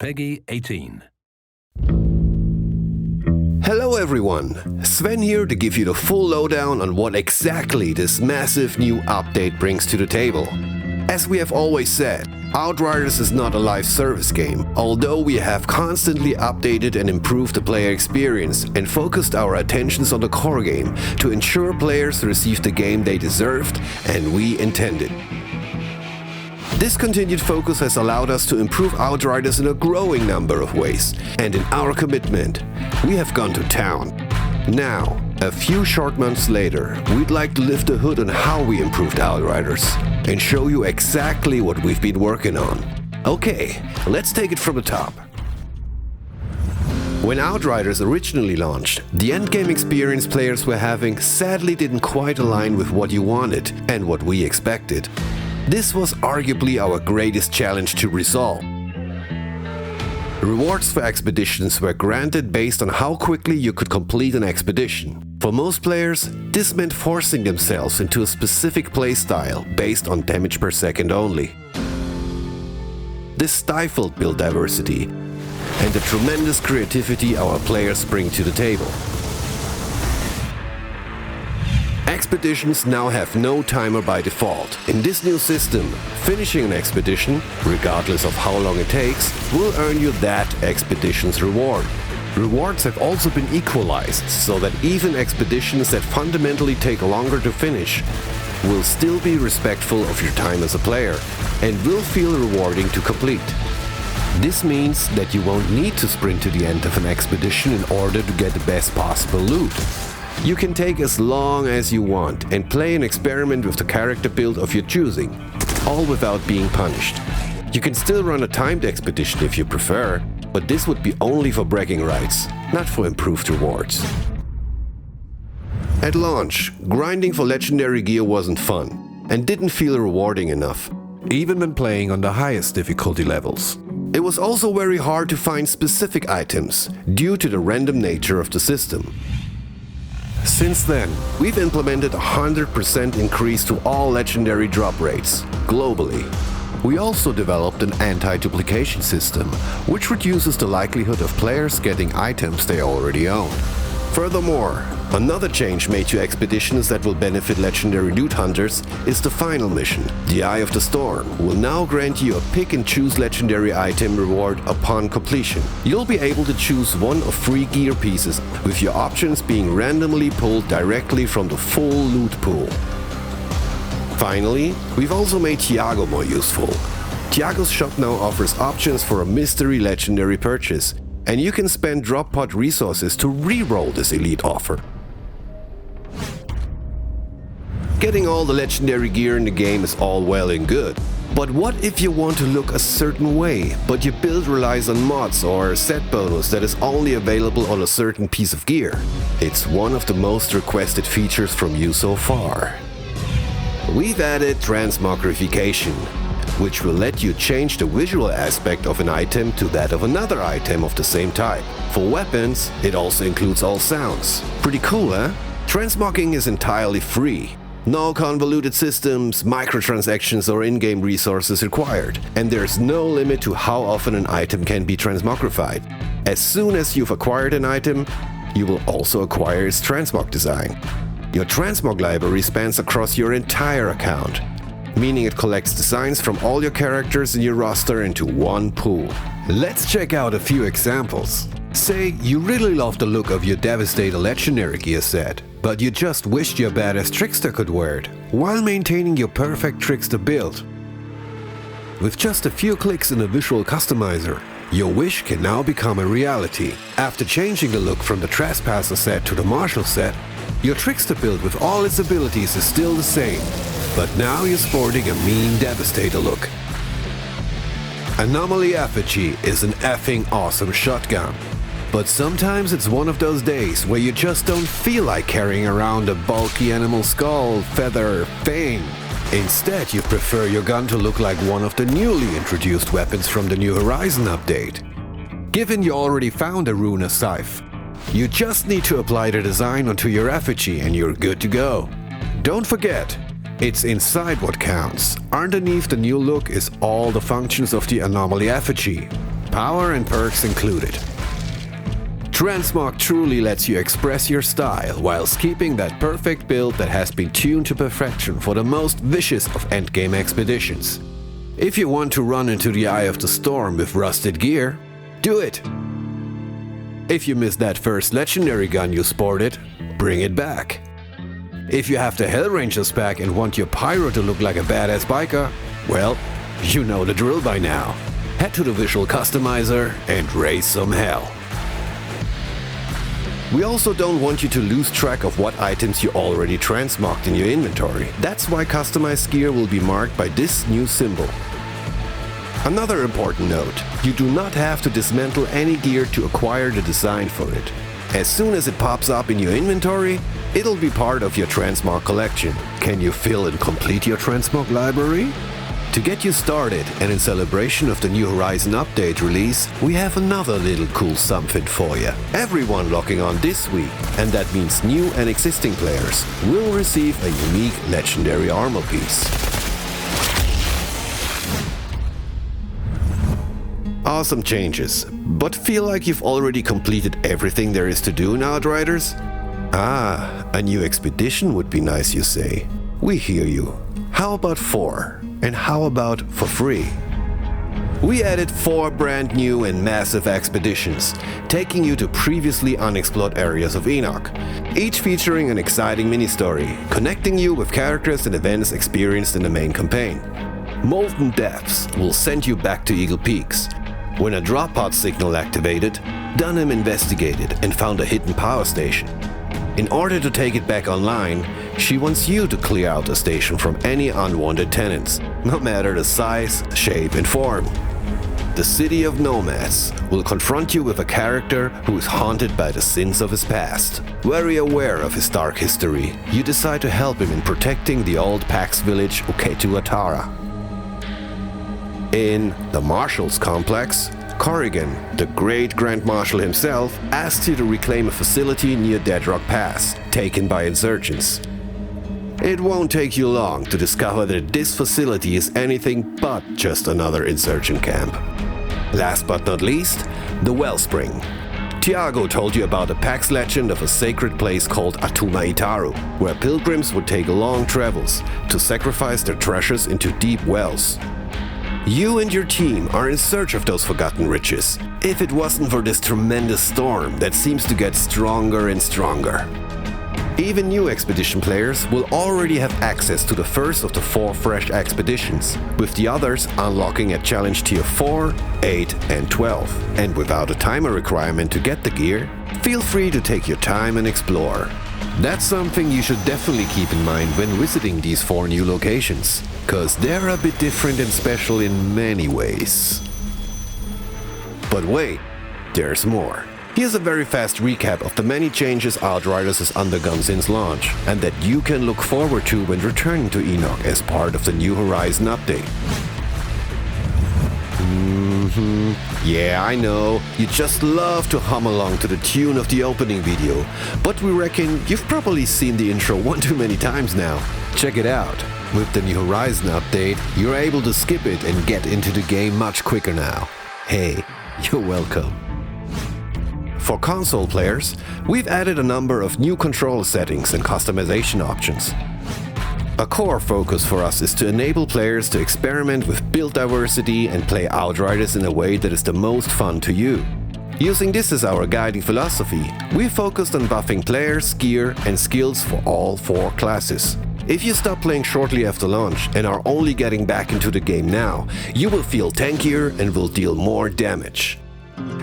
Peggy 18. Hello everyone, Sven here to give you the full lowdown on what exactly this massive new update brings to the table. As we have always said, Outriders is not a live service game, although we have constantly updated and improved the player experience and focused our attentions on the core game to ensure players receive the game they deserved and we intended. This continued focus has allowed us to improve Outriders in a growing number of ways, and in our commitment, we have gone to town. Now, a few short months later, we'd like to lift the hood on how we improved Outriders and show you exactly what we've been working on. Okay, let's take it from the top. When Outriders originally launched, the endgame experience players were having sadly didn't quite align with what you wanted and what we expected. This was arguably our greatest challenge to resolve. Rewards for expeditions were granted based on how quickly you could complete an expedition. For most players, this meant forcing themselves into a specific playstyle based on damage per second only. This stifled build diversity and the tremendous creativity our players bring to the table. Expeditions now have no timer by default. In this new system, finishing an expedition, regardless of how long it takes, will earn you that expedition's reward. Rewards have also been equalized, so that even expeditions that fundamentally take longer to finish will still be respectful of your time as a player and will feel rewarding to complete. This means that you won't need to sprint to the end of an expedition in order to get the best possible loot. You can take as long as you want and play and experiment with the character build of your choosing, all without being punished. You can still run a timed expedition if you prefer, but this would be only for bragging rights, not for improved rewards. At launch, grinding for legendary gear wasn't fun and didn't feel rewarding enough, even when playing on the highest difficulty levels. It was also very hard to find specific items due to the random nature of the system. Since then, we've implemented a 100% increase to all legendary drop rates, globally. We also developed an anti-duplication system, which reduces the likelihood of players getting items they already own. Furthermore, another change made to expeditions that will benefit legendary loot hunters is the final mission. The Eye of the Storm will now grant you a pick-and-choose legendary item reward upon completion. You'll be able to choose one of 3 gear pieces, with your options being randomly pulled directly from the full loot pool. Finally, we've also made Tiago more useful. Tiago's shop now offers options for a mystery legendary purchase, and you can spend drop pod resources to re-roll this elite offer. Getting all the legendary gear in the game is all well and good, but what if you want to look a certain way, but your build relies on mods or a set bonus that is only available on a certain piece of gear? It's one of the most requested features from you so far. We've added transmogrification, which will let you change the visual aspect of an item to that of another item of the same type. For weapons, it also includes all sounds. Pretty cool, huh? Transmogging is entirely free. No convoluted systems, microtransactions or in-game resources required, and there's no limit to how often an item can be transmogrified. As soon as you've acquired an item, you will also acquire its transmog design. Your transmog library spans across your entire account, meaning it collects designs from all your characters in your roster into one pool. Let's check out a few examples. Say you really love the look of your Devastator legendary gear set, but you just wished your badass trickster could wear it, while maintaining your perfect trickster build. With just a few clicks in a visual customizer, your wish can now become a reality. After changing the look from the Trespasser set to the MARSHAL'S set, your trickster build with all its abilities is still the same, but now you're sporting a mean Devastator look. Anomaly Effigy is an effing awesome shotgun. But sometimes it's one of those days where you just don't feel like carrying around a bulky animal skull, feather, fang. Instead, you prefer your gun to look like one of the newly introduced weapons from the New Horizon update. Given you already found a Runa scythe, you just need to apply the design onto your effigy and you're good to go. Don't forget, it's inside what counts. Underneath the new look is all the functions of the Anomaly effigy. power and perks included. Transmog truly lets you express your style whilst keeping that perfect build that has been tuned to perfection for the most vicious of endgame expeditions. If you want to run into the eye of the storm with rusted gear, do it! If you missed that first legendary gun you sported, bring it back. If you have the Hellranger's pack and want your pyro to look like a badass biker, well, you know the drill by now. Head to the visual customizer and raise some hell. We also don't want you to lose track of what items you already transmogged in your inventory. That's why customized gear will be marked by this new symbol. Another important note, you do not have to dismantle any gear to acquire the design for it. As soon as it pops up in your inventory, it'll be part of your transmog collection. Can you fill and complete your transmog library? To get you started, and in celebration of the New Horizon update release, we have another little cool something for you. Everyone logging on this week, and that means new and existing players, will receive a unique legendary armor piece. Awesome changes, but feel like you've already completed everything there is to do in Outriders? Ah, a new expedition would be nice, you say. We hear you. How about 4? And how about for free? We added 4 brand new and massive expeditions, taking you to previously unexplored areas of Enoch, each featuring an exciting mini-story, connecting you with characters and events experienced in the main campaign. MOLTEN Depths will send you back to Eagle Peaks. When a drop pod signal activated, Dunham investigated and found a hidden power station. In order to take it back online, she wants you to clear out the station from any unwanted tenants, no matter the size, shape and form. The City of Nomads will confront you with a character who is haunted by the sins of his past. Very aware of his dark history, you decide to help him in protecting the old Pax village Uketuatara. In the MARSHAL'S complex, Corrigan, the great Grand Marshal himself, asks you to reclaim a facility near Deadrock Pass, taken by insurgents. It won't take you long to discover that this facility is anything but just another insurgent camp. Last but not least, the Wellspring. Tiago told you about a Pax legend of a sacred place called Atuma Itaru, where pilgrims would take long travels to sacrifice their treasures into deep wells. You and your team are in search of those forgotten riches, if it wasn't for this tremendous storm that seems to get stronger and stronger. Even new expedition players will already have access to the first of the 4 fresh expeditions, with the others unlocking at challenge tier 4, 8 and 12. And without a timer requirement to get the gear, feel free to take your time and explore. That's something you should definitely keep in mind when visiting these 4 new locations, cause they're a bit different and special in many ways. But wait, there's more. Here's a very fast recap of the many changes Outriders has undergone since launch, and that you can look forward to when returning to Enoch as part of the New Horizon update. Yeah, I know, you just love to hum along to the tune of the opening video, but we reckon you've probably seen the intro one too many times now. Check it out. With the New Horizon update, you're able to skip it and get into the game much quicker now. Hey, you're welcome. For console players, we've added a number of new control settings and customization options. A core focus for us is to enable players to experiment with build diversity and play Outriders in a way that is the most fun to you. Using this as our guiding philosophy, we focused on buffing players, gear and skills for all 4 classes. If you stop playing shortly after launch and are only getting back into the game now, you will feel tankier and will deal more damage.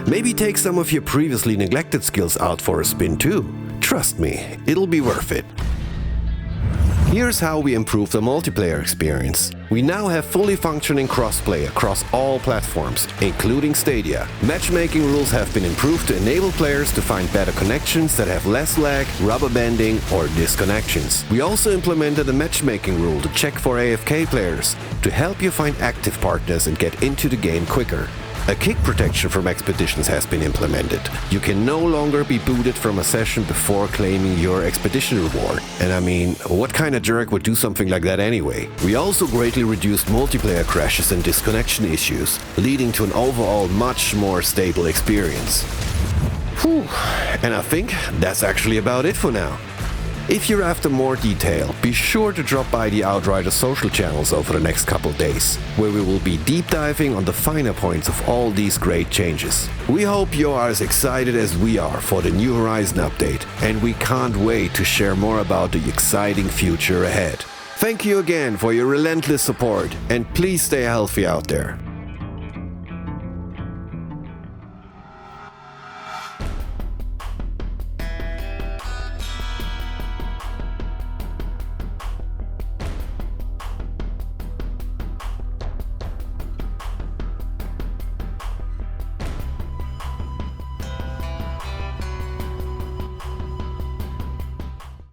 Maybe take some of your previously neglected skills out for a spin too. Trust me, it'll be worth it. Here's how we improve the multiplayer experience. We now have fully functioning crossplay across all platforms, including Stadia. Matchmaking rules have been improved to enable players to find better connections that have less lag, rubber banding, or disconnections. We also implemented a matchmaking rule to check for AFK players, to help you find active partners and get into the game quicker. A kick protection from expeditions has been implemented. You can no longer be booted from a session before claiming your expedition reward. And I mean, what kind of jerk would do something like that anyway? We also greatly reduced multiplayer crashes and disconnection issues, leading to an overall much more stable experience. Whew. And I think that's actually about it for now. If you're after more detail, be sure to drop by the Outriders social channels over the next couple days, where we will be deep diving on the finer points of all these great changes. We hope you are as excited as we are for the New Horizon update, and we can't wait to share more about the exciting future ahead. Thank you again for your relentless support, and please stay healthy out there.